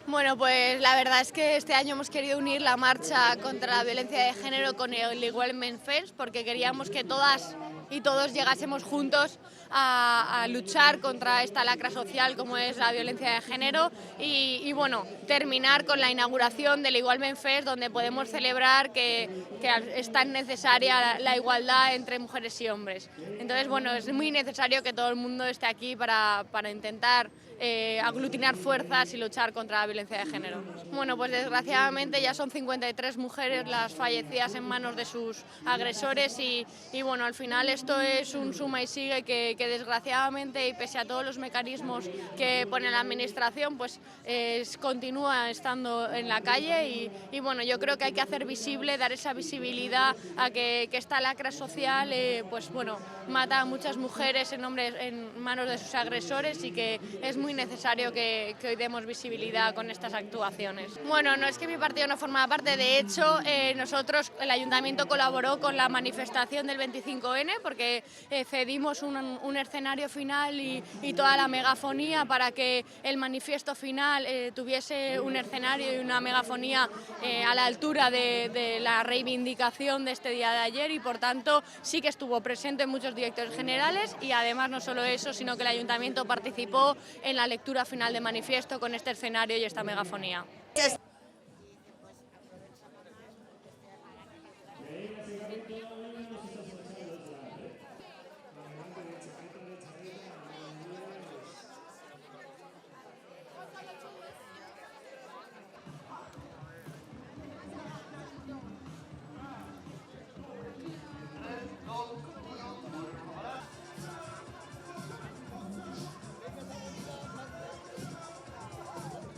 Bueno, pues la verdad es que este año hemos querido unir la marcha contra la violencia de género con el Igual Men First, porque queríamos que todas y todos llegásemos juntos a luchar contra esta lacra social como es la violencia de género y bueno, terminar con la inauguración del Igual Men First, donde podemos celebrar que es tan necesaria la igualdad entre mujeres y hombres. Entonces, bueno, es muy necesario que todo el mundo esté aquí para intentar aglutinar fuerzas y luchar contra la violencia de género. Bueno, pues desgraciadamente ya son 53 mujeres las fallecidas en manos de sus agresores y bueno, al final esto es un suma y sigue que desgraciadamente y pese a todos los mecanismos que pone la administración, pues continúa estando en la calle y bueno, yo creo que hay que hacer visible, dar esa visibilidad a que esta lacra social pues bueno, mata a muchas mujeres en manos de sus agresores y que es muy necesario que hoy demos visibilidad con estas actuaciones. Bueno, no es que mi partido no formaba parte, de hecho nosotros, el ayuntamiento colaboró con la manifestación del 25N porque cedimos un escenario final y toda la megafonía para que el manifiesto final tuviese un escenario y una megafonía a la altura de la reivindicación de este día de ayer y por tanto sí que estuvo presente en muchos directores generales y además no solo eso, sino que el ayuntamiento participó en la lectura final del manifiesto con este escenario y esta megafonía.